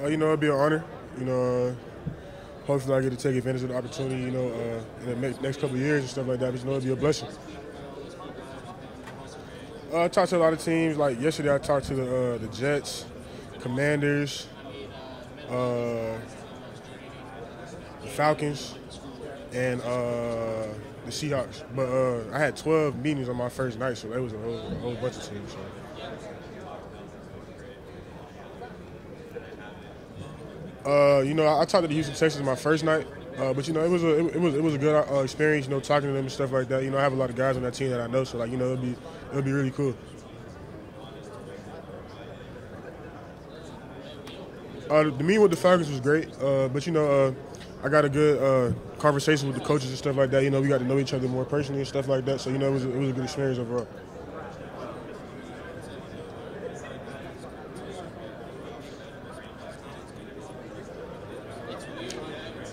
It'd be an honor. Hopefully I get to take advantage of the opportunity, in the next couple of years and stuff like that. But, it'd be a blessing. I talked to a lot of teams. Like yesterday, I talked to the Jets, Commanders, the Falcons, and the Seahawks. But I had 12 meetings on my first night, so that was a whole bunch of teams. So. I talked to the Houston Texans my first night, but it was a good experience. Talking to them and stuff like that. I have a lot of guys on that team that I know, so it'll be really cool. The meeting with the Falcons was great, but I got a good conversation with the coaches and stuff like that. We got to know each other more personally and stuff like that. So it was a good experience overall.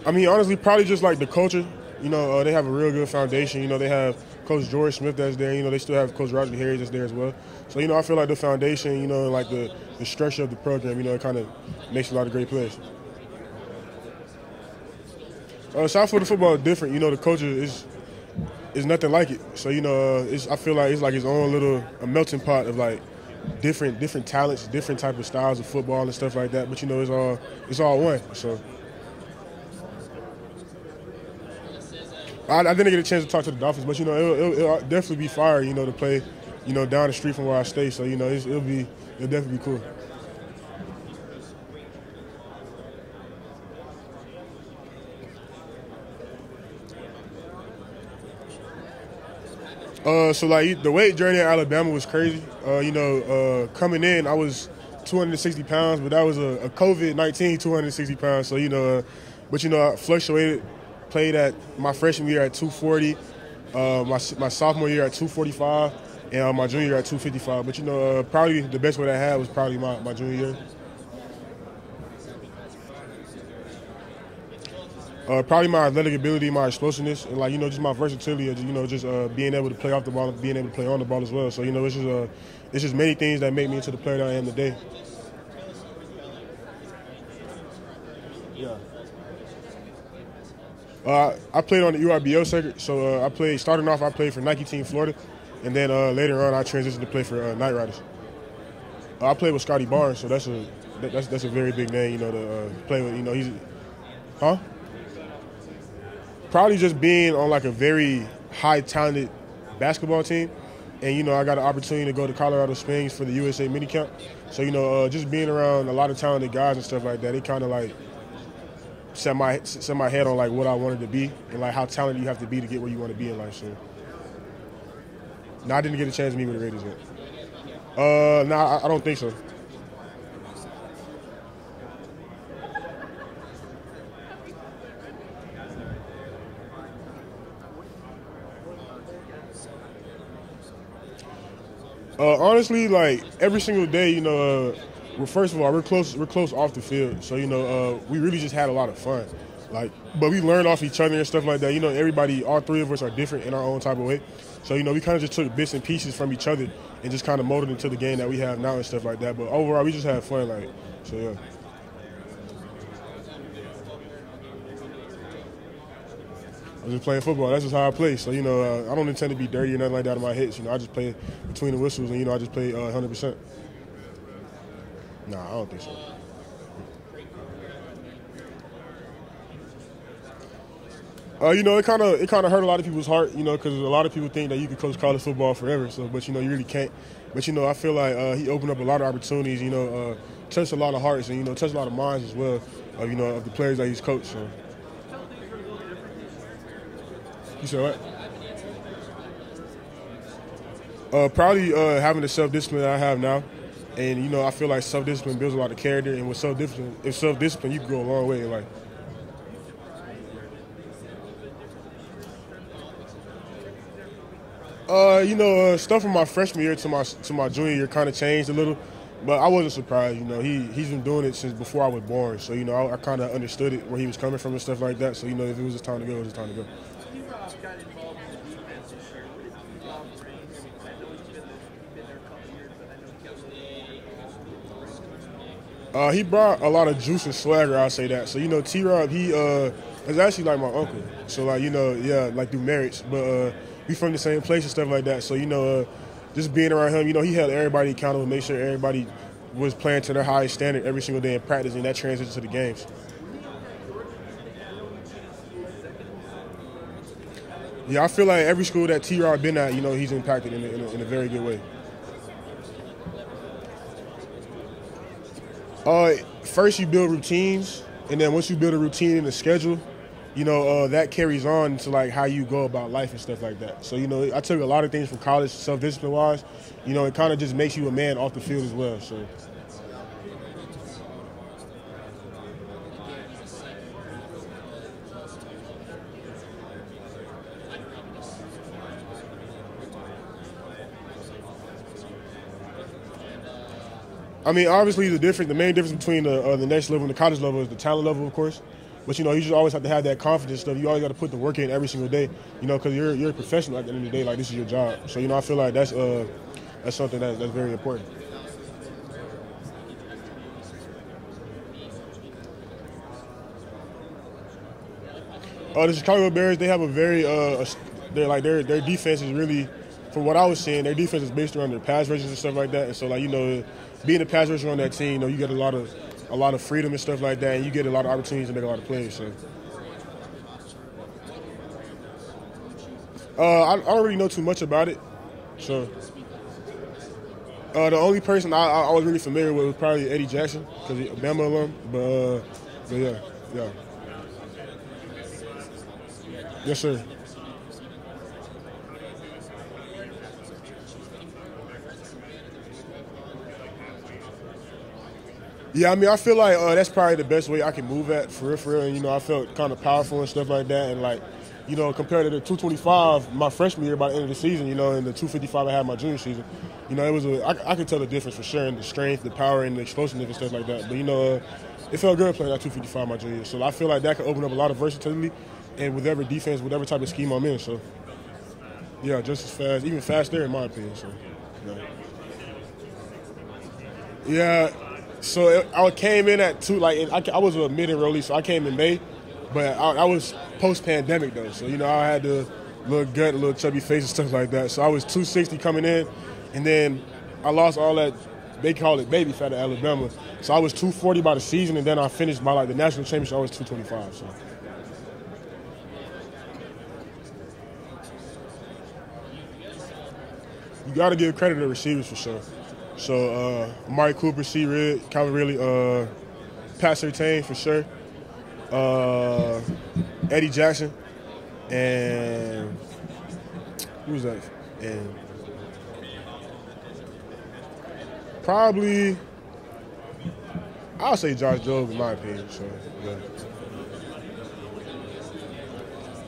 Honestly, probably just like the culture. They have a real good foundation. They have Coach George Smith that's there. They still have Coach Roger Harris that's there as well. So, I feel like the foundation, like the structure of the program, it kind of makes a lot of great players. South Florida football is different. The culture is nothing like it. So, I feel like it's like its own little melting pot of like different talents, different type of styles of football and stuff like that. But, it's all one. So. I didn't get a chance to talk to the Dolphins, but it'll definitely be fire, to play, down the street from where I stay. So it'll definitely be cool. So like the weight journey in Alabama was crazy. Coming in, I was 260 pounds, but that was a COVID-19 260 pounds. So I fluctuated. Played at my freshman year at 240, my sophomore year at 245, and my junior year at 255. But probably the best weight I had was probably my junior year. Probably my athletic ability, my explosiveness, and just my versatility, being able to play off the ball and being able to play on the ball as well. So it's just many things that make me into the player that I am today. Yeah. I played on the URBO circuit, so I played for Nike Team Florida, and then later on I transitioned to play for Knight Riders. I played with Scotty Barnes, so that's a very big name, to play with. He's probably just being on like a very high talented basketball team, and I got an opportunity to go to Colorado Springs for the USA minicamp. So just being around a lot of talented guys and stuff like that, it kind of like set my head on like what I wanted to be and like how talented you have to be to get where you want to be in life. So, I didn't get a chance to meet with the Raiders yet. I don't think so. Honestly, like every single day, well, first of all, we're close off the field, so we really just had a lot of fun, but we learned off each other and stuff like that. Everybody, all three of us are different in our own type of way, so we kind of just took bits and pieces from each other and just kind of molded into the game that we have now and stuff like that. But overall, we just had fun, so yeah. I'm just playing football. That's just how I play. So, I don't intend to be dirty or nothing like that in my hits. I just play between the whistles and, I just play 100%. Nah, I don't think so. It kind of hurt a lot of people's heart, because a lot of people think that you can coach college football forever. So, but you really can't. But I feel like he opened up a lot of opportunities. Touched a lot of hearts and touched a lot of minds as well. Of the players that he's coached. So. You said what? Probably having the self-discipline that I have now. And, I feel like self-discipline builds a lot of character. And with self-discipline, you can go a long way in life. Stuff from my freshman year to my junior year kind of changed a little. But I wasn't surprised. He's been doing it since before I was born. So, I kind of understood it, where he was coming from and stuff like that. So, if it was his time to go, it was his time to go. He brought a lot of juice and swagger, I'll say that. So, you know, T-Rob, he is actually like my uncle. So, like, you know, yeah, like through marriage. But we from the same place and stuff like that. So, you know, just being around him, you know, he held everybody accountable, make sure everybody was playing to their highest standard every single day in practice, and that translates to the games. Yeah, I feel like every school that T-Rod been at, you know, he's impacted in a very good way. First you build routines, and then once you build a routine and a schedule, you know, that carries on to like how you go about life and stuff like that. So, you know, I took a lot of things from college, self-discipline wise. You know, it kind of just makes you a man off the field as well. So. I mean, obviously the main difference between the next level and the college level is the talent level, of course. But, you know, you just always have to have that confidence stuff. You always got to put the work in every single day, you know, because you're a professional at the end of the day. Like, this is your job. So, you know, I feel like that's something that's very important. The Chicago Bears, they have a very their defense is really, from what I was seeing, their defense is based around their pass rushes and stuff like that. And so, like, you know, being a pass rusher on that team, you know, you get a lot of freedom and stuff like that, and you get a lot of opportunities to make a lot of plays. So, I don't really know too much about it. So, the only person I was really familiar with was probably Eddie Jackson, because he's a Bama alum. But yeah. Yes, sir. Yeah, I mean, I feel like that's probably the best way I can move at, for real. And, you know, I felt kind of powerful and stuff like that. And, like, you know, compared to the 225 my freshman year by the end of the season, you know, and the 255 I had my junior season, you know, it was I could tell the difference for sure in the strength, the power, and the explosiveness and stuff like that. But, you know, it felt good playing that 255 my junior year. So I feel like that could open up a lot of versatility and whatever defense, whatever type of scheme I'm in. So, yeah, just as fast, even faster in my opinion. So, yeah. So I came in at 2, like, I was a mid-enrollee, so I came in May, but I was post-pandemic, though. So, you know, I had the little gut, a little chubby face and stuff like that. So I was 260 coming in, and then I lost all that, they call it baby fat at Alabama. So I was 240 by the season, and then I finished by, like, the national championship, I was 225, so. You got to give credit to the receivers for sure. So, Amari Cooper, C. Rid, Calvin Ridley, Pat Surtain for sure, Eddie Jackson, and who was that? And probably, I'll say Josh Jobe in my opinion. So, yeah.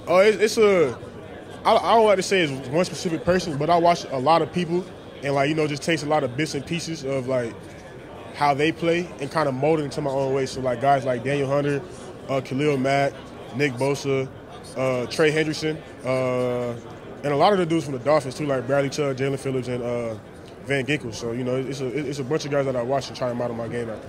Oh, I don't like to say it's one specific person, but I watch a lot of people. And, like, you know, just takes a lot of bits and pieces of, like, how they play and kind of mold it into my own way. So, like, guys like Daniel Hunter, Khalil Mack, Nick Bosa, Trey Hendrickson, and a lot of the dudes from the Dolphins, too, like Bradley Chubb, Jalen Phillips, and Van Ginkel. So, you know, it's a bunch of guys that I watch and try to model my game after.